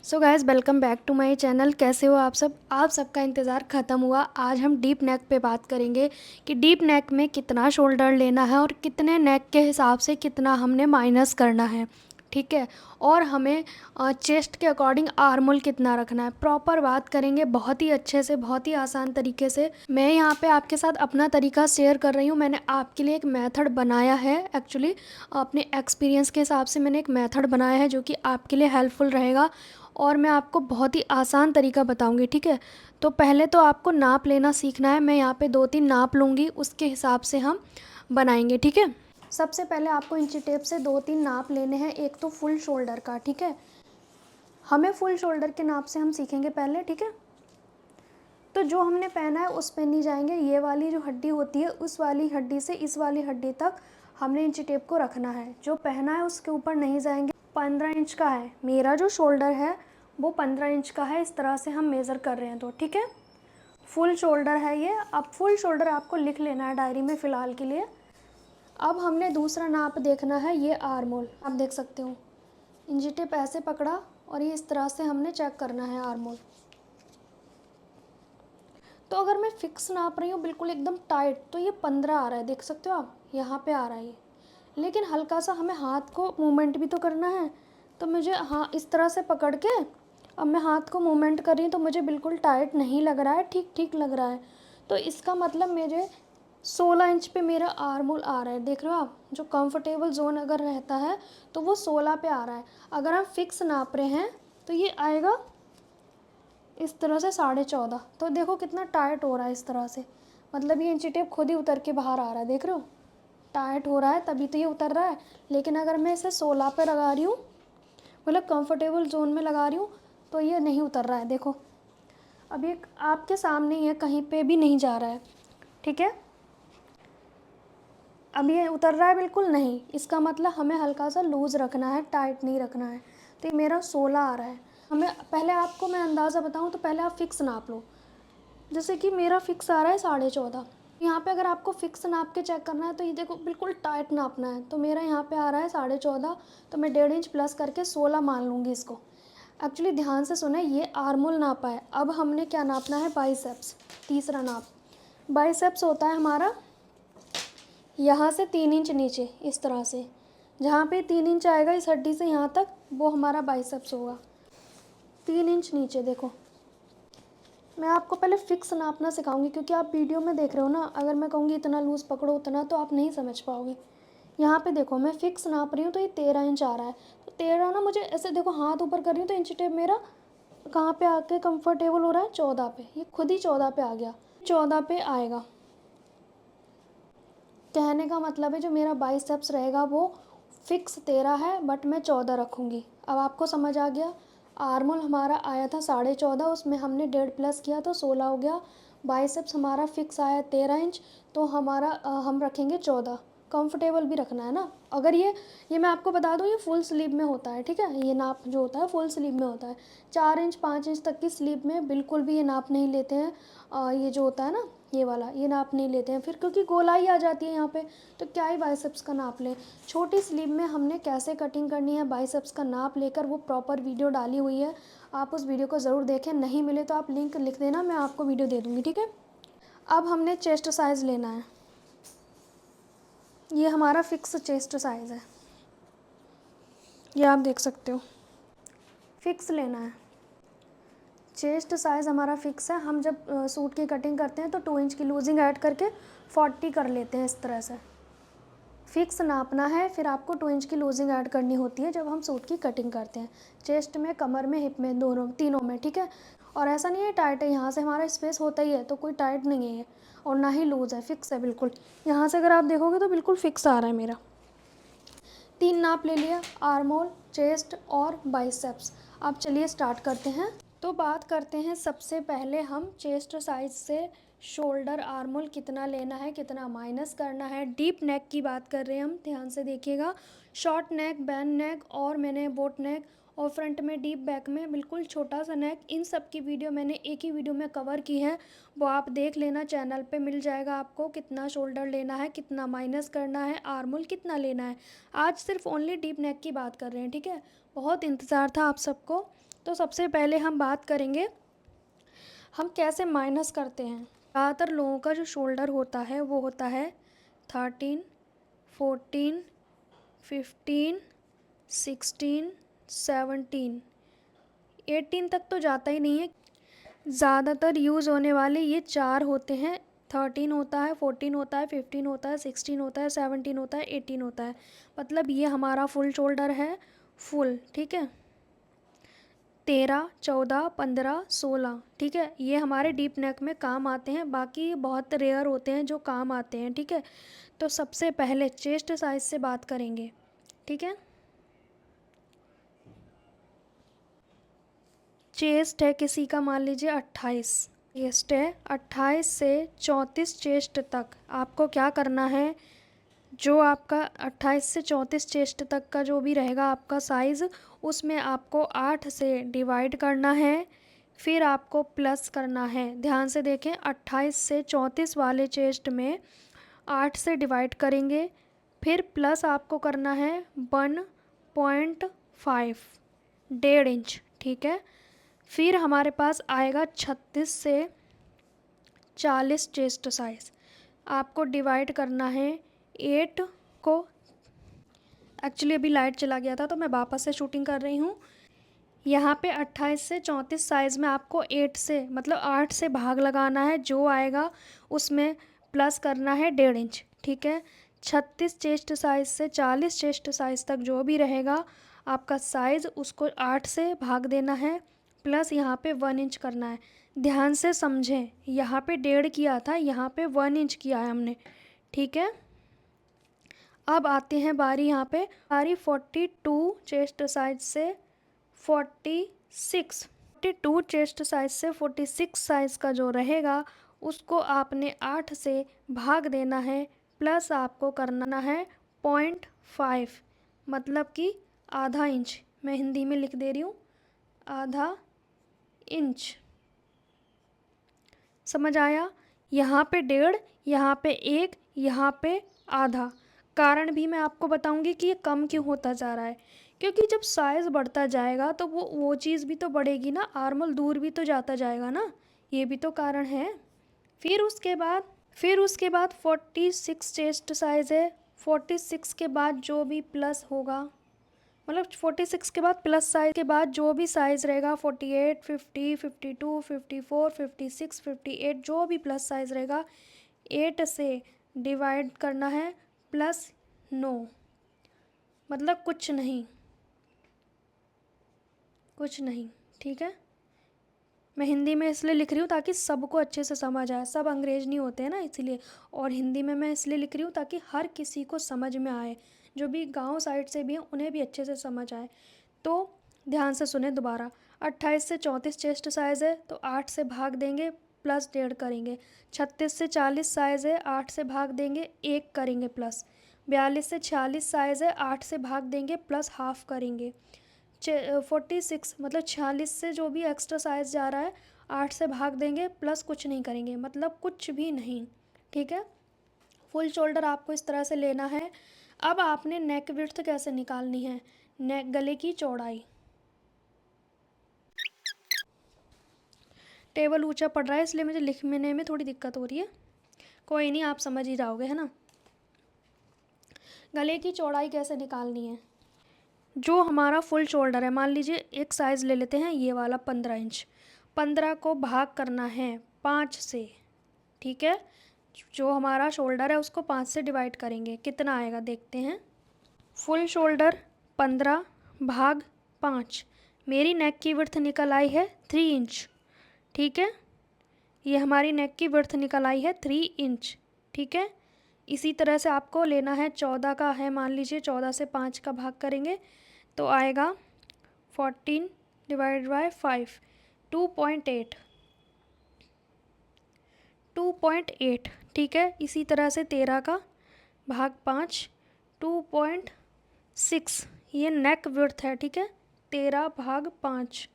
So guys welcome back to my channel. कैसे हो आप सब? आप सबका इंतज़ार ख़त्म हुआ। आज हम डीप नेक पे बात करेंगे कि डीप नेक में कितना शोल्डर लेना है और कितने नेक के हिसाब से कितना हमने माइनस करना है, ठीक है। और हमें चेस्ट के अकॉर्डिंग आर्मोल कितना रखना है, प्रॉपर बात करेंगे बहुत ही अच्छे से, बहुत ही आसान तरीके से। मैं यहाँ पे आपके साथ अपना तरीका शेयर कर रही हूँ। मैंने आपके लिए एक मेथड बनाया है, एक्चुअली अपने एक्सपीरियंस के हिसाब से मैंने एक मेथड बनाया है जो कि आपके लिए हेल्पफुल रहेगा और मैं आपको बहुत ही आसान तरीका बताऊंगी, ठीक है। तो पहले तो आपको नाप लेना सीखना है। मैं यहाँ पे 2-3 नाप लूँगी, उसके हिसाब से हम बनाएंगे, ठीक है। सबसे पहले आपको इंची टेप से 2-3 नाप लेने हैं। एक तो फुल शोल्डर का, ठीक है। हमें फुल शोल्डर के नाप से हम सीखेंगे पहले, ठीक है। तो जो हमने पहना है उस पे नहीं जाएंगे। ये वाली जो हड्डी होती है उस वाली हड्डी से इस वाली हड्डी तक हमने इंची टेप को रखना है। जो पहना है उसके ऊपर नहीं जाएंगे। 15 इंच का है मेरा जो शोल्डर है, वो 15 इंच का है। इस तरह से हम मेज़र कर रहे हैं, तो ठीक है। फुल शोल्डर है ये। अब फुल शोल्डर आपको लिख लेना है डायरी में फ़िलहाल के लिए। अब हमने दूसरा नाप देखना है, ये आर्मोल। आप देख सकते हो इंची टेप ऐसे पकड़ा और ये इस तरह से हमने चेक करना है आर्मोल। तो अगर मैं फ़िक्स नाप रही हूँ बिल्कुल एकदम टाइट, तो ये 15 आ रहा है, देख सकते हो आप, यहाँ पे आ रहा है ये। लेकिन हल्का सा हमें हाथ को मूवमेंट भी तो करना है। तो मुझे हाँ इस तरह से पकड़ के अब मैं हाथ को मूवमेंट कर रही हूँ, तो मुझे बिल्कुल टाइट नहीं लग रहा है, ठीक ठीक लग रहा है। तो इसका मतलब मेरे 16 इंच पे मेरा आर्मोल आ रहा है, देख रहे हो आप। जो कंफर्टेबल जोन अगर रहता है तो वो 16 पे आ रहा है। अगर हम फिक्स नाप रहे हैं तो ये आएगा इस तरह से 14.5। तो देखो कितना टाइट हो रहा है इस तरह से, मतलब ये इंची टेप खुद ही उतर के बाहर आ रहा है, देख रहे हो। टाइट हो रहा है तभी तो ये उतर रहा है। लेकिन अगर मैं इसे 16 पे लगा रही हूँ, मतलब कंफर्टेबल जोन में लगा रही हूँ, तो ये नहीं उतर रहा है, देखो। अब ये आपके सामने ही है, कहीं पे भी नहीं जा रहा है, ठीक है। अब ये उतर रहा है बिल्कुल नहीं, इसका मतलब हमें हल्का सा लूज़ रखना है, टाइट नहीं रखना है। तो ये मेरा 16 आ रहा है। हमें पहले आपको मैं अंदाज़ा बताऊँ तो पहले आप फिक्स नाप लो। जैसे कि मेरा फिक्स आ रहा है 14.5। यहाँ पे अगर आपको फिक्स नाप के चेक करना है तो ये देखो बिल्कुल टाइट नापना है। तो मेरा यहाँ पे आ रहा है 14.5, तो मैं 1.5 इंच प्लस करके 16 मान लूँगी इसको। एक्चुअली ध्यान से सुने, ये आर्मोल नापा है। अब हमने क्या नापना है, बाइसेप्स। तीसरा नाप बाइसेप्स होता है हमारा यहाँ से 3 इंच नीचे, इस तरह से। जहाँ पे 3 इंच आएगा इस हड्डी से यहाँ तक, वो हमारा बाइसेप्स होगा। 3 इंच नीचे देखो। मैं आपको पहले फ़िक्स नापना सिखाऊंगी, क्योंकि आप वीडियो में देख रहे हो ना। अगर मैं कहूँगी इतना लूज़ पकड़ो उतना, तो आप नहीं समझ पाओगे। यहाँ पे देखो मैं फ़िक्स नाप रही हूँ तो ये 13 इंच आ रहा है। तो 13 ना, मुझे ऐसे देखो हाथ ऊपर कर रही हूँ तो इंची टेप मेरा कहाँ पे आके कंफर्टेबल हो रहा है, 14 पे। ये खुद ही 14 पे आ गया, 14 पे आएगा। कहने का मतलब है जो मेरा बाइसेप्स रहेगा वो फिक्स 13 है, बट मैं 14 रखूँगी। अब आपको समझ आ गया। आर्मोल हमारा आया था 14.5, उसमें हमने 1.5 प्लस किया तो 16 हो गया। बाइसेप्स हमारा फिक्स आया 13 इंच, तो हमारा हम रखेंगे 14। कंफर्टेबल भी रखना है ना। अगर ये मैं आपको बता दूँ, ये फुल स्लीव में होता है, ठीक है। ये नाप जो होता है फुल स्लीव में होता है। 4 इंच 5 इंच तक की स्लीव में बिल्कुल भी ये नाप नहीं लेते हैं। ये जो होता है ना, ये वाला, ये नाप नहीं लेते हैं फिर, क्योंकि गोलाई आ जाती है यहाँ पे। तो क्या ही बाइसेप्स का नाप लें। छोटी स्लीव में हमने कैसे कटिंग करनी है बाइसेप्स का नाप लेकर, वो प्रॉपर वीडियो डाली हुई है। आप उस वीडियो को ज़रूर देखें। नहीं मिले तो आप लिंक लिख देना, मैं आपको वीडियो दे दूँगी, ठीक है। अब हमने चेस्ट साइज़ लेना है। ये हमारा फिक्स चेस्ट साइज़ है, ये आप देख सकते हो। फिक्स लेना है। चेस्ट साइज़ हमारा फिक्स है। हम जब सूट की कटिंग करते हैं तो 2 इंच की लूजिंग ऐड करके 40 कर लेते हैं, इस तरह से। फिक्स नापना है, फिर आपको 2 इंच की लूजिंग ऐड करनी होती है जब हम सूट की कटिंग करते हैं। चेस्ट में, कमर में, हिप में, दोनों तीनों में, ठीक है। और ऐसा नहीं है टाइट है, यहाँ से हमारा स्पेस होता ही है, तो कोई टाइट नहीं है ये, और ना ही लूज़ है, फिक्स है बिल्कुल। यहाँ से अगर आप देखोगे तो बिल्कुल फिक्स आ रहा है मेरा। 3 नाप ले लिया, आर्मोल, चेस्ट और बाइसेप्स। अब चलिए स्टार्ट करते हैं। तो बात करते हैं सबसे पहले हम चेस्ट साइज से शोल्डर आर्मोल कितना लेना है, कितना माइनस करना है। डीप नेक की बात कर रहे हैं हम, ध्यान से देखिएगा। शॉर्ट नेक, बैन नेक और मैंने बोट नेक और फ्रंट में डीप बैक में बिल्कुल छोटा सा नेक। इन सब की वीडियो मैंने एक ही वीडियो में कवर की है, वो आप देख लेना, चैनल पे मिल जाएगा आपको। कितना शोल्डर लेना है, कितना माइनस करना है, आर्म होल कितना लेना है। आज सिर्फ ओनली डीप नेक की बात कर रहे हैं, ठीक है। बहुत इंतज़ार था आप सबको। तो सबसे पहले हम बात करेंगे हम कैसे माइनस करते हैं। ज़्यादातर लोगों का जो शोल्डर होता है वो होता है 13, 14, 15, 16, 17, 18 तक तो जाता ही नहीं है। ज़्यादातर यूज़ होने वाले ये 4 होते हैं। 13 होता है, 14 होता है, 15 होता है, 16 होता है, 17 होता है, 18 होता है। मतलब ये हमारा फुल शोल्डर है, फुल, ठीक है। 13, 14, 15, 16, ठीक है, ये हमारे डीप नेक में काम आते हैं। बाकी बहुत रेयर होते हैं जो काम आते हैं, ठीक है। तो सबसे पहले चेस्ट साइज से बात करेंगे, ठीक है। चेस्ट है किसी का मान लीजिए 28, चेस्ट है 28 से 34 चेस्ट तक आपको क्या करना है, जो आपका 28 से 34 चेस्ट तक का जो भी रहेगा आपका साइज़, उसमें आपको 8 से डिवाइड करना है, फिर आपको प्लस करना है। ध्यान से देखें, 28 से 34 वाले चेस्ट में 8 से डिवाइड करेंगे, फिर प्लस आपको करना है 1.5, 1.5 इंच, ठीक है। फिर हमारे पास आएगा 36 से 40 चेस्ट साइज़, आपको डिवाइड करना है 8 को। एक्चुअली अभी लाइट चला गया था तो मैं वापस से शूटिंग कर रही हूँ। यहाँ पे 28 से 34 साइज़ में आपको 8 से मतलब 8 से भाग लगाना है, जो आएगा उसमें प्लस करना है 1.5 इंच, ठीक है। 36 चेस्ट साइज़ से 40 चेस्ट साइज़ तक जो भी रहेगा आपका साइज़, उसको 8 से भाग देना है, प्लस यहाँ पे 1 इंच करना है। ध्यान से समझें, यहाँ पे 1.5 किया था, यहाँ पे 1 इंच किया है हमने, ठीक है। अब आते हैं बारी, यहाँ पे बारी 42 चेस्ट साइज से 42 चेस्ट साइज से 46 साइज़ का जो रहेगा उसको आपने 8 से भाग देना है, प्लस आपको करना है 0.5, मतलब कि आधा इंच। मैं हिंदी में लिख दे रही हूँ, आधा इंच, समझ आया। यहाँ पे 1.5, यहाँ पे 1, यहाँ पे आधा। कारण भी मैं आपको बताऊंगी कि ये कम क्यों होता जा रहा है, क्योंकि जब साइज़ बढ़ता जाएगा तो वो चीज़ भी तो बढ़ेगी ना, आर्मल दूर भी तो जाता जाएगा ना, ये भी तो कारण है। फिर उसके बाद 46 चेस्ट साइज़ है। 46 के बाद जो भी प्लस होगा, मतलब 46 के बाद प्लस साइज के बाद जो भी साइज़ रहेगा 48, 50, 52, 54, 56, 58, जो भी प्लस साइज़ रहेगा 8 से डिवाइड करना है, प्लस 9, मतलब कुछ नहीं, ठीक है। मैं हिंदी में इसलिए लिख रही हूँ ताकि सबको अच्छे से समझ आए, सब अंग्रेज नहीं होते हैं ना इसलिए, और हिंदी में मैं इसलिए लिख रही हूँ ताकि हर किसी को समझ में आए, जो भी गांव साइड से भी हैं उन्हें भी अच्छे से समझ आए। तो ध्यान से सुने दोबारा, 28 से 34 चेस्ट साइज़ है तो 8 से भाग देंगे, प्लस 1.5 करेंगे। 36 से 40 साइज़ है, 8 से भाग देंगे, 1 करेंगे प्लस। 42 से 46 साइज़ है, 8 से भाग देंगे, प्लस हाफ करेंगे। 46 मतलब 46 से जो भी एक्स्ट्रा साइज़ जा रहा है 8 से भाग देंगे, प्लस कुछ नहीं करेंगे, मतलब कुछ भी नहीं, ठीक है। फुल शोल्डर आपको इस तरह से लेना है। अब आपने नेक विड्थ कैसे निकालनी है, नेक गले की चौड़ाई। टेबल ऊंचा पड़ रहा है इसलिए मुझे लिखने में थोड़ी दिक्कत हो रही है, कोई नहीं, आप समझ ही जाओगे, है ना। गले की चौड़ाई कैसे निकालनी है, जो हमारा फुल शोल्डर है, मान लीजिए एक साइज़ ले लेते हैं ये वाला 15 इंच, 15 को भाग करना है 5 से, ठीक है। जो हमारा शोल्डर है उसको 5 से डिवाइड करेंगे, कितना आएगा देखते हैं। फुल शोल्डर 15 भाग 5, मेरी नेक की विड्थ निकल आई है 3 इंच, ठीक है। ये हमारी नेक की विड्थ निकल आई है 3 इंच, ठीक है। इसी तरह से आपको लेना है, 14 का है मान लीजिए, 14 से 5 का भाग करेंगे तो आएगा 14 डिवाइड बाय 5, 2.8, 2.8, ठीक है। इसी तरह से 13 का भाग 5, 2.6, ये नेक विड्थ है, ठीक है। 13/5।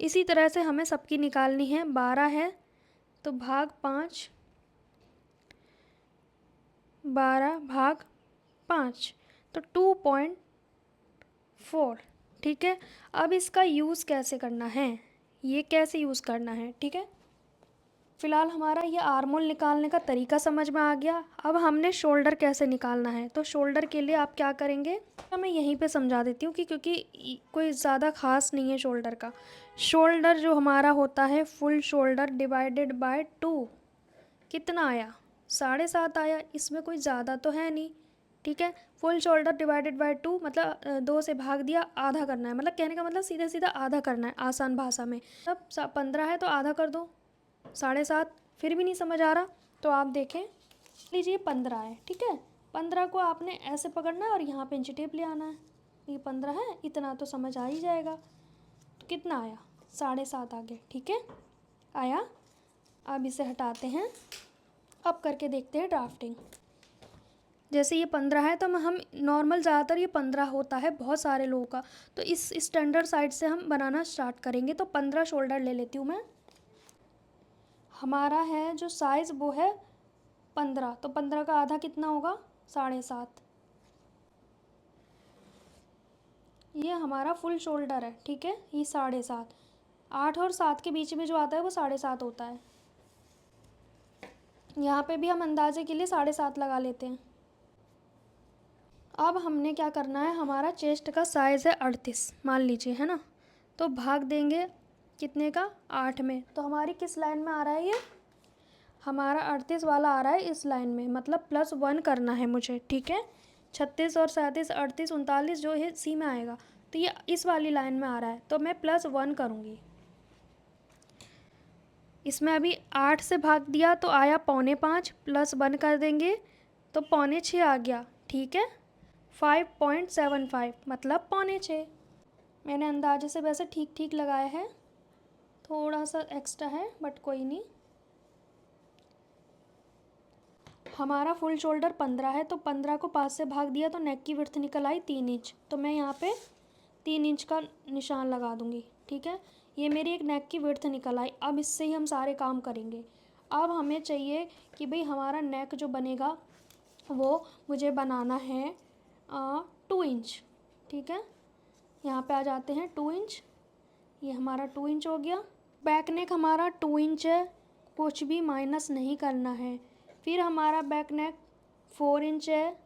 इसी तरह से हमें सबकी निकालनी है। 12 है तो भाग 5, 12/5 तो 2.4। ठीक है, अब इसका यूज़ कैसे करना है, ये कैसे यूज़ करना है। ठीक है, फ़िलहाल हमारा ये आर्मोल निकालने का तरीका समझ में आ गया। अब हमने शोल्डर कैसे निकालना है। तो शोल्डर के लिए आप क्या करेंगे, तो मैं यहीं पे समझा देती हूँ कि क्योंकि कोई ज़्यादा ख़ास नहीं है शोल्डर का। शोल्डर जो हमारा होता है फुल शोल्डर डिवाइडेड बाय 2, कितना आया 7.5 आया। इसमें कोई ज़्यादा तो है नहीं। ठीक है, फुल शोल्डर डिवाइडेड बाय 2 मतलब 2 से भाग दिया, आधा करना है। मतलब कहने का मतलब सीधा सीधा आधा करना है आसान भाषा में। तब 15 है तो आधा कर दो 7.5। फिर भी नहीं समझ आ रहा तो आप देखें, लीजिए 15 है। ठीक है, 15 को आपने ऐसे पकड़ना है और यहाँ पे इंची टेप ले आना है। ये 15 है, इतना तो समझ आ ही जाएगा। तो कितना आया 7.5 आ गया। ठीक है, आया। अब इसे हटाते हैं। अब करके देखते हैं ड्राफ्टिंग। जैसे ये 15 है तो हम नॉर्मल ज़्यादातर ये 15 होता है बहुत सारे लोगों का, तो इस स्टैंडर्ड साइड से हम बनाना स्टार्ट करेंगे। तो 15 शोल्डर ले लेती हूँ मैं। हमारा है जो साइज़ वो है 15, तो 15 का आधा कितना होगा 7.5। ये हमारा फुल शोल्डर है। ठीक है, ये 7.5। 8 और 7 के बीच में जो आता है वो 7.5 होता है। यहाँ पे भी हम अंदाजे के लिए 7.5 लगा लेते हैं। अब हमने क्या करना है, हमारा चेस्ट का साइज़ है 38 मान लीजिए, है ना। तो भाग देंगे कितने का 8 में। तो हमारी किस लाइन में आ रहा है ये, हमारा 38 वाला आ रहा है इस लाइन में, मतलब +1 करना है मुझे। ठीक है, 36 और 37 38 39 जो है सी में आएगा, तो ये इस वाली लाइन में आ रहा है तो मैं +1 करूँगी। इसमें अभी 8 से भाग दिया तो आया 4.25, +1 कर देंगे तो 5.25 आ गया। ठीक है, 5.75 मतलब 5.25। मैंने अंदाजे से वैसे ठीक ठीक लगाया है, थोड़ा सा एक्स्ट्रा है बट कोई नहीं। हमारा फुल शोल्डर 15 है तो 15 को 5 से भाग दिया तो नेक की विड्थ निकल आई 3 इंच। तो मैं यहाँ पे 3 इंच का निशान लगा दूँगी। ठीक है, ये मेरी एक नेक की विड्थ निकल आई। अब इससे ही हम सारे काम करेंगे। अब हमें चाहिए कि भाई हमारा नेक जो बनेगा वो मुझे बनाना है 2 इंच। ठीक है, यहाँ पे आ जाते हैं 2 इंच। ये हमारा 2 इंच हो गया। बैक नेक हमारा 2 इंच है, कुछ भी माइनस नहीं करना है। फिर हमारा बैक नेक 4 इंच है।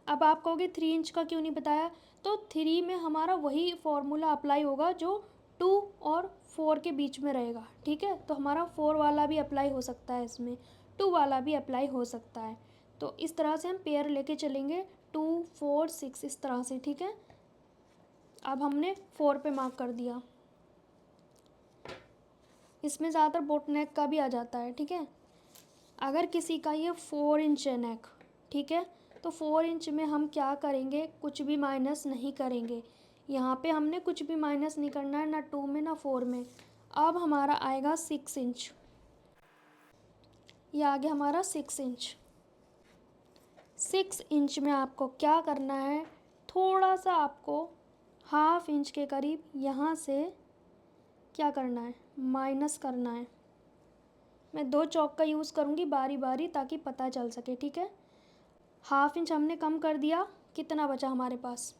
अब आप कहोगे 3 इंच का क्यों नहीं बताया, तो 3 में हमारा वही फॉर्मूला अप्लाई होगा जो 2 और 4 के बीच में रहेगा। ठीक है, तो हमारा 4 वाला भी अप्लाई हो सकता है, इसमें 2 वाला भी अप्लाई हो सकता है। तो इस तरह से हम पेयर लेके चलेंगे 2 4 6 इस तरह से। ठीक है, अब हमने 4 पे मार्क कर दिया। इसमें ज़्यादातर बोट नेक का भी आ जाता है। ठीक है, अगर किसी का ये 4 इंच है नेक, ठीक है, तो 4 इंच में हम क्या करेंगे, कुछ भी माइनस नहीं करेंगे। यहाँ पे हमने कुछ भी माइनस नहीं करना है, ना 2 में ना 4 में। अब हमारा आएगा 6 इंच। ये आ गया हमारा 6 इंच। 6 इंच में आपको क्या करना है, थोड़ा सा आपको ½ इंच के करीब यहाँ से क्या करना है, माइनस करना है। मैं 2 चौक का यूज़ करूँगी बारी बारी ताकि पता चल सके। ठीक है, ½ इंच हमने कम कर दिया, कितना बचा हमारे पास,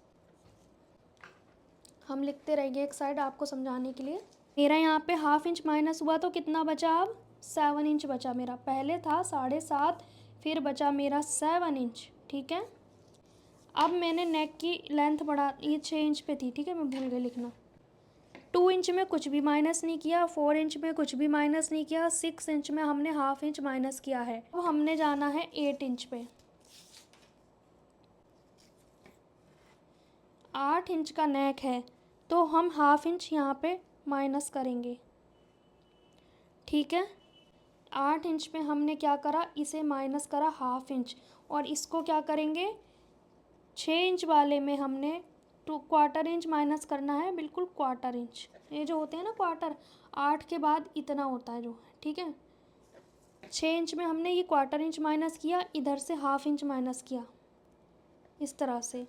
हम लिखते रहेंगे एक साइड आपको समझाने के लिए। मेरा यहाँ पे ½ इंच माइनस हुआ तो कितना बचा, अब 7 इंच बचा मेरा। पहले था 7.5, फिर बचा मेरा 7 इंच। ठीक है, अब मैंने नेक की लेंथ बढ़ा, ये 6 इंच पे थी। ठीक है, मैं भूल गई लिखना। 2 इंच में कुछ भी माइनस नहीं किया, 4 इंच में कुछ भी माइनस नहीं किया, 6 इंच में हमने ½ इंच माइनस किया है। अब हमने जाना है 8 इंच पे। 8 इंच का नेक है तो हम ½ इंच यहाँ पे माइनस करेंगे। ठीक है, 8 इंच में हमने क्या करा, इसे माइनस करा ½ इंच, और इसको क्या करेंगे 6 इंच वाले में हमने 1/4 इंच माइनस करना है, बिल्कुल 1/4 इंच। ये जो होते हैं ना क्वार्टर, 8 के बाद इतना होता है जो। ठीक है, 6 इंच में हमने ये 1/4 इंच माइनस किया, इधर से ½ इंच माइनस किया, इस तरह से।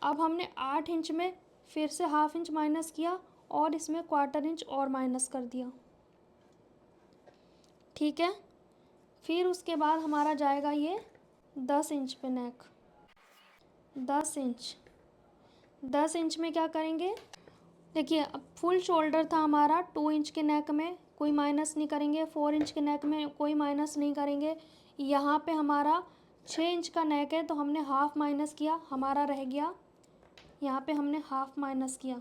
अब हमने 8 इंच में फिर से हाफ इंच माइनस किया और इसमें क्वार्टर इंच और माइनस कर दिया। ठीक है, फिर उसके बाद हमारा जाएगा ये 10 इंच पे नेक। 10 इंच में क्या करेंगे, देखिए अब फुल शोल्डर था हमारा 2 इंच के नेक में, कोई माइनस नहीं करेंगे। 4 इंच के नेक में कोई माइनस नहीं करेंगे। यहाँ पे हमारा 6 इंच का नेक है तो हमने हाफ माइनस किया, हमारा रह गया यहाँ पे हमने हाफ माइनस किया।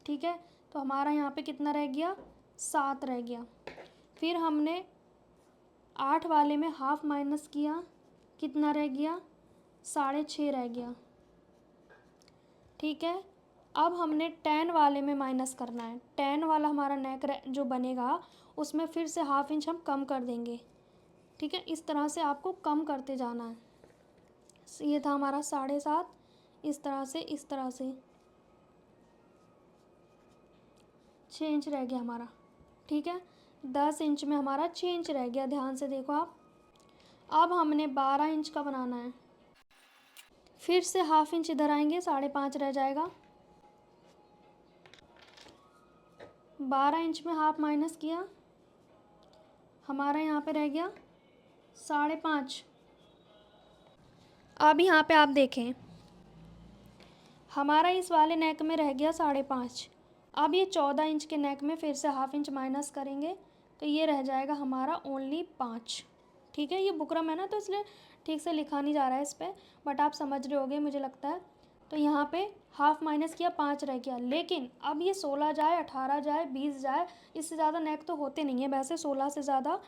ठीक है, तो हमारा यहाँ पे कितना रह गया, 7 रह गया। फिर हमने 8 वाले में हाफ माइनस किया, कितना रह गया, 6.5 रह गया। ठीक है, अब हमने 10 वाले में माइनस करना है। 10 वाला हमारा नेक जो बनेगा उसमें फिर से हाफ इंच हम कम कर देंगे। ठीक है, इस तरह से आपको कम करते जाना है। ये था हमारा 7.5, इस तरह से 6 इंच रह गया हमारा। ठीक है, 10 इंच में हमारा 6 इंच रह गया, ध्यान से देखो आप। अब हमने 12 इंच का बनाना है। फिर से हाफ इंच इधर आएंगे, 5.5 रह जाएगा। 12 इंच में हाफ माइनस किया, हमारा यहाँ पे रह गया 5.5। अब यहाँ पे आप देखें हमारा इस वाले नेक में रह गया 5.5। अब ये 14 इंच के नेक में फिर से हाफ इंच माइनस करेंगे तो ये रह जाएगा हमारा ओनली 5। ठीक है, ये बुकरम है ना तो इसलिए ठीक से लिखा नहीं जा रहा है इस पर, बट आप समझ रहे होगे मुझे लगता है। तो यहाँ पे हाफ माइनस किया, 5 रह गया। लेकिन अब ये 16 जाए, 18 जाए, 20 जाए, इससे ज़्यादा नेक तो होते नहीं है वैसे 16 से ज़्यादा।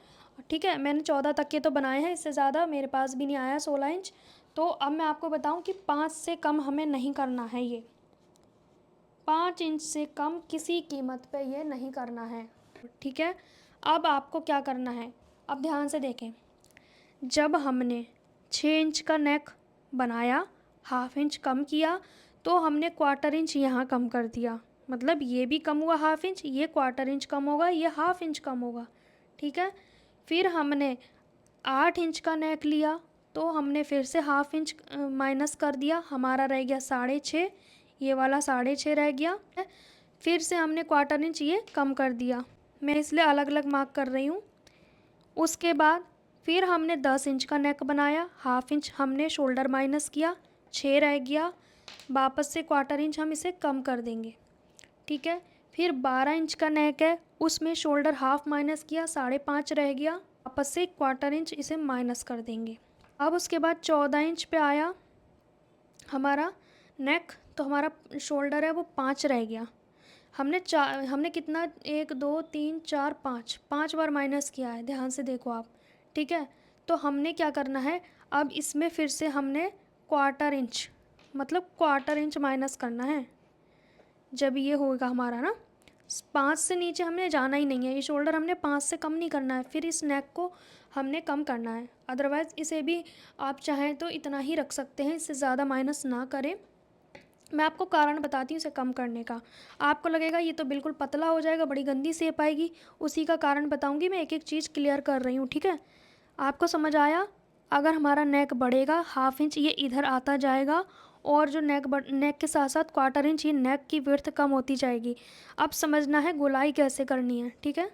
ठीक है, मैंने 14 तक के तो बनाए हैं, इससे ज़्यादा मेरे पास भी नहीं आया 16 इंच। तो अब मैं आपको बताऊं कि 5 से कम हमें नहीं करना है। ये 5 इंच से कम किसी कीमत पे ये नहीं करना है। ठीक है, अब आपको क्या करना है, अब ध्यान से देखें। जब हमने 6 इंच का नेक बनाया, हाफ इंच कम किया, तो हमने क्वार्टर इंच यहाँ कम कर दिया। मतलब ये भी कम हुआ हाफ इंच, ये क्वार्टर इंच कम होगा, ये हाफ इंच कम होगा। ठीक है, फिर हमने 8 इंच का नेक लिया तो हमने फिर से हाफ इंच माइनस कर दिया, हमारा रह गया 6.5। ये वाला 6.5 रह गया। फिर से हमने क्वार्टर इंच ये कम कर दिया, मैं इसलिए अलग अलग मार्क कर रही हूँ। उसके बाद फिर हमने 10 इंच का नेक बनाया, हाफ इंच हमने शोल्डर माइनस किया, 6 रह गया। वापस से क्वार्टर इंच हम इसे कम कर देंगे। ठीक है, फिर 12 इंच का नेक है, उसमें शोल्डर हाफ माइनस किया, 5.5 रह गया। वापस से क्वार्टर इंच इसे माइनस कर देंगे। अब उसके बाद 14 इंच पे आया हमारा नेक, तो हमारा शोल्डर है वो 5 रह गया। हमने कितना, 1 2 3 4 5 बार माइनस किया है, ध्यान से देखो आप। ठीक है, तो हमने क्या करना है, अब इसमें फिर से हमने क्वार्टर इंच माइनस करना है। जब ये होगा हमारा ना, 5 से नीचे हमने जाना ही नहीं है, ये शोल्डर हमने 5 से कम नहीं करना है, फिर इस नेक को हमने कम करना है। अदरवाइज़ इसे भी आप चाहें तो इतना ही रख सकते हैं, इससे ज़्यादा माइनस ना करें। मैं आपको कारण बताती हूँ इसे कम करने का। आपको लगेगा ये तो बिल्कुल पतला हो जाएगा, बड़ी गंदी शेप आएगी, उसी का कारण बताऊँगी मैं, एक एक चीज़ क्लियर कर रही हूँ। ठीक है, आपको समझ आया। अगर हमारा नेक बढ़ेगा, हाफ इंच ये इधर आता जाएगा, और जो नेक के साथ साथ क्वार्टर इंच ये नेक की विड्थ कम होती जाएगी। अब समझना है गोलाई कैसे करनी है। ठीक है,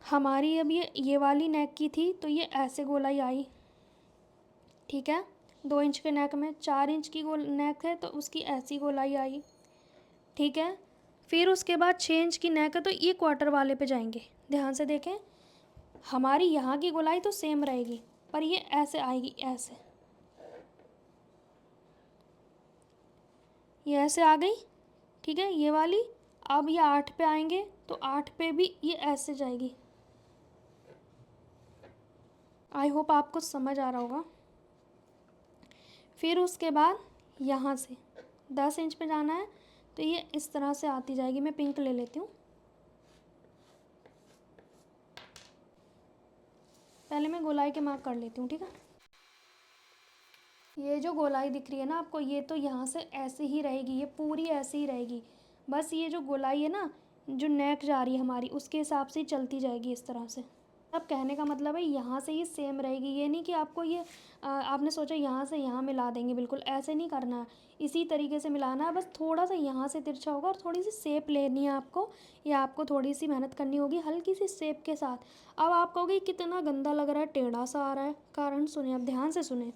हमारी अब ये वाली नेक की थी तो ये ऐसे गोलाई आई। ठीक है, 2 इंच के नेक में 4 इंच की नेक है तो उसकी ऐसी गोलाई आई। ठीक है, फिर उसके बाद 6 इंच की नेक है तो ये क्वार्टर वाले पे जाएंगे। ध्यान से देखें, हमारी यहाँ की गोलाई तो सेम रहेगी पर ये ऐसे आएगी, ये ऐसे आ गई। ठीक है, ये वाली। अब ये 8 पे आएंगे तो 8 पे भी ये ऐसे जाएगी। आई होप आपको समझ आ रहा होगा। फिर उसके बाद यहाँ से 10 इंच पे जाना है तो ये इस तरह से आती जाएगी। मैं पिंक ले लेती हूँ, पहले मैं गोलाई के मार्क कर लेती हूँ। ठीक है, ये जो गोलाई दिख रही है ना आपको, ये तो यहाँ से ऐसे ही रहेगी, ये पूरी ऐसे ही रहेगी। बस ये जो गोलाई है ना, जो नेक जा रही है हमारी, उसके हिसाब से ही चलती जाएगी इस तरह से। अब कहने का मतलब है यहाँ से ये सेम रहेगी, ये नहीं कि आपको ये आपने सोचा यहाँ से यहाँ मिला देंगे, बिल्कुल ऐसे नहीं करना है, इसी तरीके से मिलाना है। बस थोड़ा सा यहाँ से तिरछा होगा और थोड़ी सी शेप लेनी है आपको, या आपको थोड़ी सी मेहनत करनी होगी हल्की सी शेप के साथ। अब आप कहोगे कितना गंदा लग रहा है, टेढ़ा सा आ रहा है, कारण सुने, अब ध्यान से सुने।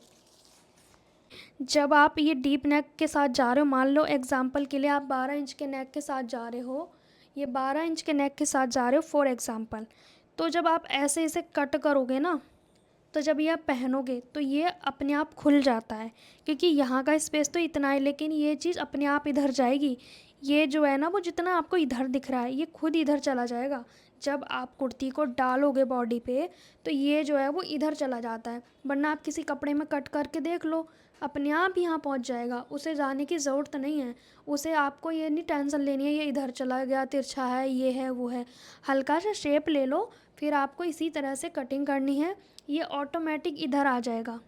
जब आप ये डीप नेक के साथ जा रहे हो, मान लो एग्जाम्पल के लिए आप 12 इंच के नेक के साथ जा रहे हो, ये 12 इंच के नेक के साथ जा रहे हो फॉर एग्ज़ाम्पल, तो जब आप ऐसे इसे कट करोगे ना, तो जब ये आप पहनोगे तो ये अपने आप खुल जाता है, क्योंकि यहाँ का स्पेस तो इतना है, लेकिन ये चीज़ अपने आप इधर जाएगी। ये जो है ना, वो जितना आपको इधर दिख रहा है ये खुद इधर चला जाएगा। जब आप कुर्ती को डालोगे बॉडी पे तो ये जो है वो इधर चला जाता है, वरना आप किसी कपड़े में कट करके देख लो, अपने आप यहाँ पहुँच जाएगा, उसे जाने की ज़रूरत नहीं है। उसे आपको ये नहीं टेंशन लेनी है ये इधर चला गया, तिरछा है, ये है वो है। हल्का सा शेप ले लो, फिर आपको इसी तरह से कटिंग करनी है, ये ऑटोमेटिक इधर आ जाएगा,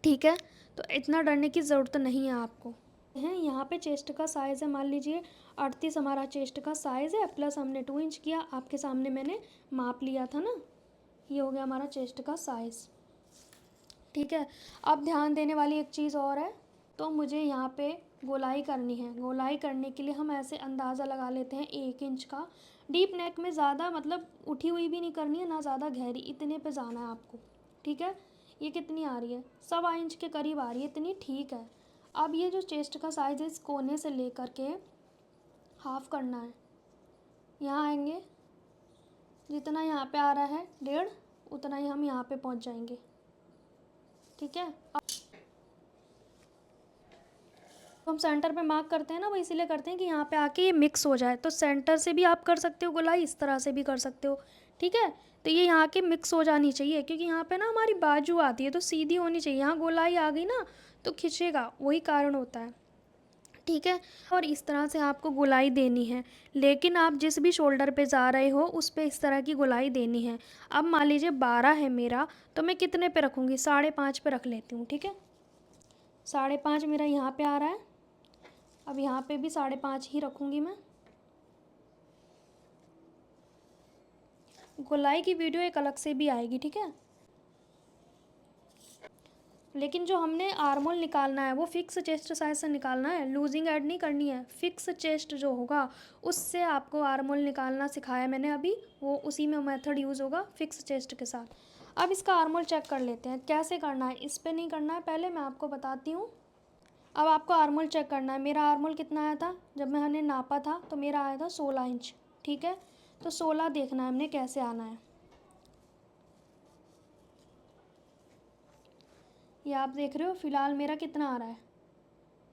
ठीक है। तो इतना डरने की ज़रूरत नहीं है आपको। हैं यहाँ पे चेस्ट का साइज़ है, मान लीजिए 38 हमारा चेस्ट का साइज़ है, प्लस हमने 2 इंच किया, आपके सामने मैंने माप लिया था ना, ये हो गया हमारा चेस्ट का साइज़, ठीक है। अब ध्यान देने वाली एक चीज़ और है, तो मुझे यहाँ पे गोलाई करनी है। गोलाई करने के लिए हम ऐसे अंदाज़ा लगा लेते हैं 1 इंच का। डीप नेक में ज़्यादा मतलब उठी हुई भी नहीं करनी है, ना ज़्यादा गहरी, इतने पे जाना है आपको, ठीक है। ये कितनी आ रही है, 1.25 इंच के करीब आ रही है, इतनी ठीक है। अब ये जो चेस्ट का साइज़ है, इस कोने से लेकर के हाफ़ करना है, यहाँ आएंगे, जितना यहाँ पे आ रहा है 1.5, उतना ही हम यहाँ पे पहुँच जाएंगे, ठीक है। तो हम सेंटर पे मार्क करते हैं ना, वो इसीलिए करते हैं कि यहाँ पे आके ये मिक्स हो जाए। तो सेंटर से भी आप कर सकते हो गोलाई, इस तरह से भी कर सकते हो, ठीक है। तो ये यहाँ के मिक्स हो जानी चाहिए, क्योंकि यहाँ पे ना हमारी बाजू आती है तो सीधी होनी चाहिए, यहाँ गोलाई आ गई ना तो खिंचेगा, वही कारण होता है, ठीक है। और इस तरह से आपको गोलाई देनी है, लेकिन आप जिस भी शोल्डर पे जा रहे हो उस पे इस तरह की गोलाई देनी है। अब मान लीजिए 12 है मेरा, तो मैं कितने पे रखूँगी, 5.5 पे रख लेती हूँ, ठीक है। 5.5 मेरा यहाँ पे आ रहा है, अब यहाँ पे भी 5.5 ही रखूँगी मैं। गोलाई की वीडियो एक अलग से भी आएगी, ठीक है। लेकिन जो हमने आर्मोल निकालना है वो फिक्स चेस्ट साइज से निकालना है, लूजिंग ऐड नहीं करनी है। फिक्स चेस्ट जो होगा उससे आपको आर्मोल निकालना सिखाया मैंने अभी, वो उसी में मेथड यूज़ होगा फिक्स चेस्ट के साथ। अब इसका आर्मोल चेक कर लेते हैं कैसे करना है, इस पर नहीं करना है, पहले मैं आपको बताती हूँ। अब आपको आर्मोल चेक करना है। मेरा आर्मोल कितना आया था, जब मैंने नापा था तो मेरा आया था 16 इंच, ठीक है। तो 16 देखना है हमने कैसे आना है, ये आप देख रहे हो। फ़िलहाल मेरा कितना आ रहा है,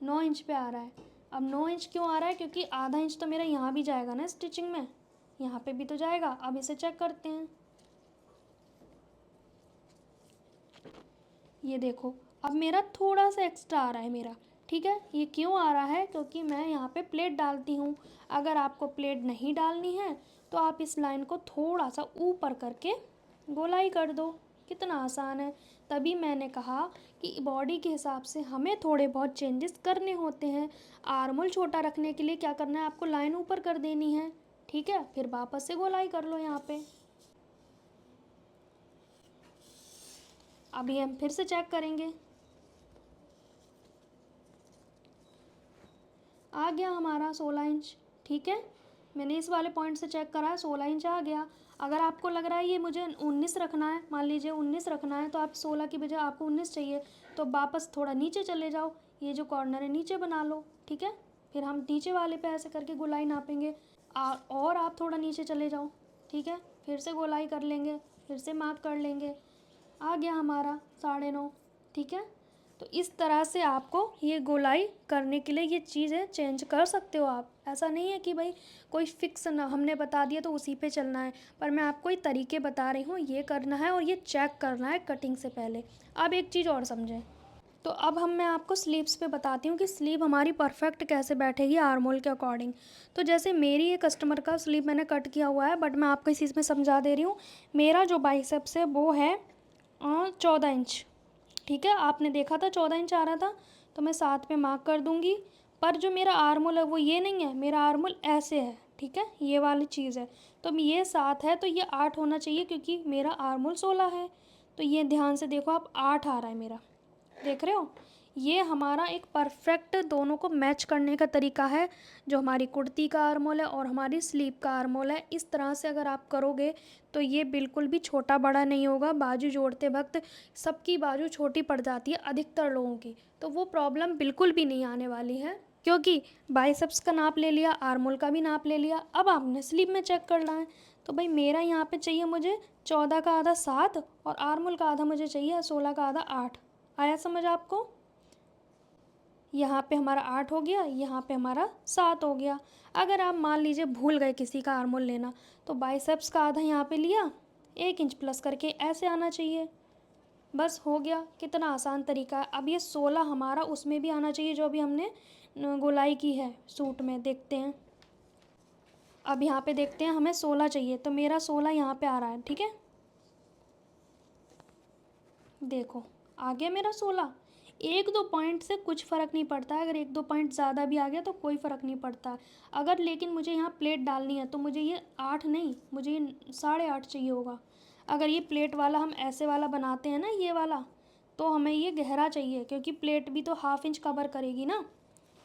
9 इंच पे आ रहा है। अब 9 इंच क्यों आ रहा है, क्योंकि आधा इंच तो मेरा यहाँ भी जाएगा ना स्टिचिंग में, यहाँ पे भी तो जाएगा। अब इसे चेक करते हैं, ये देखो अब मेरा थोड़ा सा एक्स्ट्रा आ रहा है मेरा, ठीक है। ये क्यों आ रहा है, क्योंकि मैं यहाँ पे प्लेट डालती हूँ। अगर आपको प्लेट नहीं डालनी है तो आप इस लाइन को थोड़ा सा ऊपर करके गोलाई कर दो, कितना आसान है। तभी मैंने कहा कि बॉडी के हिसाब से हमें थोड़े बहुत चेंजेस करने होते हैं। आर्मोल छोटा रखने के लिए क्या करना है, आपको लाइन ऊपर कर देनी है, ठीक है। फिर वापस से गोलाई कर लो यहाँ पे। अभी हम फिर से चेक करेंगे, आ गया हमारा 16 इंच, ठीक है। मैंने इस वाले पॉइंट से चेक करा है, 16 इंच आ गया। अगर आपको लग रहा है ये मुझे 19 रखना है, मान लीजिए 19 रखना है, तो आप 16 की बजाय आपको 19 चाहिए, तो वापस थोड़ा नीचे चले जाओ, ये जो कॉर्नर है नीचे बना लो, ठीक है। फिर हम नीचे वाले पे ऐसे करके गोलाई नापेंगे, और आप थोड़ा नीचे चले जाओ, ठीक है। फिर से गोलाई कर लेंगे, फिर से मार्क कर लेंगे, आ गया हमारा 9.5, ठीक है। तो इस तरह से आपको ये गोलाई करने के लिए ये चीज़ें चेंज कर सकते हो आप। ऐसा नहीं है कि भाई कोई फिक्स ना हमने बता दिया तो उसी पे चलना है, पर मैं आपको ये तरीके बता रही हूँ, ये करना है और ये चेक करना है कटिंग से पहले। अब एक चीज़ और समझें, तो अब मैं आपको स्लीव्स पे बताती हूँ कि स्लीव हमारी परफेक्ट कैसे बैठेगी आर्मोल के अकॉर्डिंग। तो जैसे मेरी ये कस्टमर का स्लीव मैंने कट किया हुआ है, बट मैं आपको इस चीज़ में समझा दे रही हूँ। मेरा जो बाइसेप्स है वो है 14 इंच, ठीक है। आपने देखा था 14 इंच आ रहा था, तो मैं 7 पे मार्क कर दूँगी। पर जो मेरा आर्मोल है वो ये नहीं है, मेरा आर्मोल ऐसे है, ठीक है, ये वाली चीज़ है। तो अब ये 7 है तो ये 8 होना चाहिए क्योंकि मेरा आर्मोल 16 है। तो ये ध्यान से देखो आप 8 आ रहा है मेरा, देख रहे हो। ये हमारा एक परफेक्ट दोनों को मैच करने का तरीका है, जो हमारी कुर्ती का आर्मोल है और हमारी स्लीव का आर्मोल है। इस तरह से अगर आप करोगे तो ये बिल्कुल भी छोटा बड़ा नहीं होगा। बाजू जोड़ते वक्त सबकी बाजू छोटी पड़ जाती है अधिकतर लोगों की, तो वो प्रॉब्लम बिल्कुल भी नहीं आने वाली है, क्योंकि बाइसेप्स का नाप ले लिया, आर्मोल का भी नाप ले लिया, अब आपने स्लीव में चेक करना है। तो भाई मेरा यहाँ पे चाहिए मुझे 14 का आधा 7 और आर्मोल का आधा मुझे चाहिए 16 का आधा 8। आया समझ आपको। यहाँ पे हमारा 8 हो गया, यहाँ पे हमारा 7 हो गया। अगर आप मान लीजिए भूल गए किसी का आर्मोल लेना, तो बाइसेप्स का आधा यहाँ पे लिया, 1 इंच प्लस करके ऐसे आना चाहिए, बस हो गया। कितना आसान तरीका है। अब ये 16 हमारा उसमें भी आना चाहिए जो अभी हमने गोलाई की है सूट में। देखते हैं, अब यहाँ पे देखते हैं, हमें 16 चाहिए तो मेरा 16 यहाँ पे आ रहा है, ठीक है। देखो आ गया मेरा 16। 1-2 पॉइंट से कुछ फ़र्क नहीं पड़ता है, अगर 1-2 पॉइंट ज़्यादा भी आ गया तो कोई फ़र्क नहीं पड़ता। अगर लेकिन मुझे यहाँ प्लेट डालनी है तो मुझे ये 8 नहीं, मुझे ये 8.5 चाहिए होगा। अगर ये प्लेट वाला हम ऐसे वाला बनाते हैं ना, ये वाला, तो हमें ये गहरा चाहिए क्योंकि प्लेट भी तो 1/2 इंच कवर करेगी ना,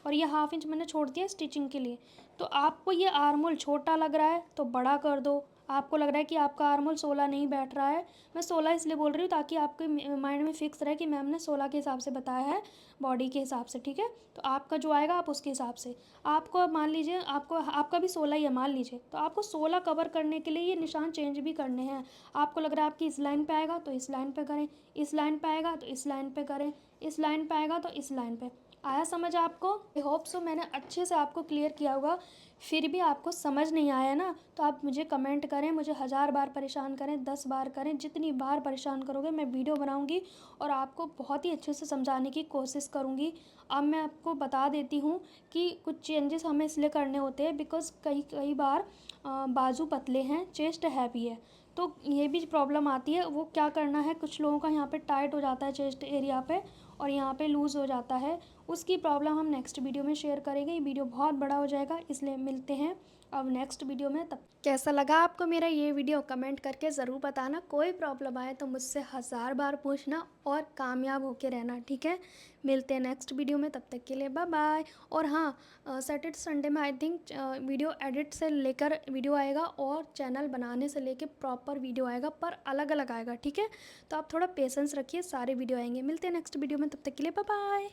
और ये 1/2 इंच मैंने छोड़ दिया स्टिचिंग के लिए। तो आपको ये आर्मोल छोटा लग रहा है तो बड़ा कर दो। आपको लग रहा है कि आपका आर्मोल 16 नहीं बैठ रहा है, मैं 16 इसलिए बोल रही हूँ ताकि आपके माइंड में फिक्स रहे कि मैम ने 16 के हिसाब से बताया है बॉडी के हिसाब से, ठीक है। तो आपका जो आएगा आप उसके हिसाब से, आपको मान लीजिए आपको आपका भी 16 ही है मान लीजिए, तो आपको 16 कवर करने के लिए ये निशान चेंज भी करने हैं। आपको लग रहा है आपकी इस लाइन पे आएगा तो इस लाइन पे करें, इस लाइन पे आएगा तो इस लाइन पे करें, इस लाइन पे आएगा तो इस लाइन पे। आया समझ आपको। आई होप सो मैंने अच्छे से आपको क्लियर किया होगा। फिर भी आपको समझ नहीं आया ना, तो आप मुझे कमेंट करें, मुझे 1000 बार परेशान करें, 10 बार करें, जितनी बार परेशान करोगे मैं वीडियो बनाऊंगी और आपको बहुत ही अच्छे से समझाने की कोशिश करूंगी। अब मैं आपको बता देती हूँ कि कुछ चेंजेस हमें इसलिए करने होते हैं बिकॉज़ कई कई बार बाजू पतले हैं, चेस्ट हैवी है, तो ये भी प्रॉब्लम आती है। वो क्या करना है, कुछ लोगों का यहाँ पे टाइट हो जाता है चेस्ट एरिया पे और यहाँ पे लूज़ हो जाता है, उसकी प्रॉब्लम हम नेक्स्ट वीडियो में शेयर करेंगे। ये वीडियो बहुत बड़ा हो जाएगा, इसलिए मिलते हैं अब नेक्स्ट वीडियो में। तब कैसा लगा आपको मेरा ये वीडियो कमेंट करके ज़रूर बताना। कोई प्रॉब्लम आए तो मुझसे 1000 बार पूछना और कामयाब होके रहना, ठीक है। मिलते हैं नेक्स्ट वीडियो में, तब तक के लिए बाय बाय। और हाँ, सैटरडे संडे में आई थिंक वीडियो एडिट से लेकर वीडियो आएगा और चैनल बनाने से लेकर प्रॉपर वीडियो आएगा, पर अलग अलग आएगा, ठीक है। तो आप थोड़ा पेशेंस रखिए, सारे वीडियो आएंगे। मिलते हैं नेक्स्ट वीडियो में, तब तक के लिए बाय बाय।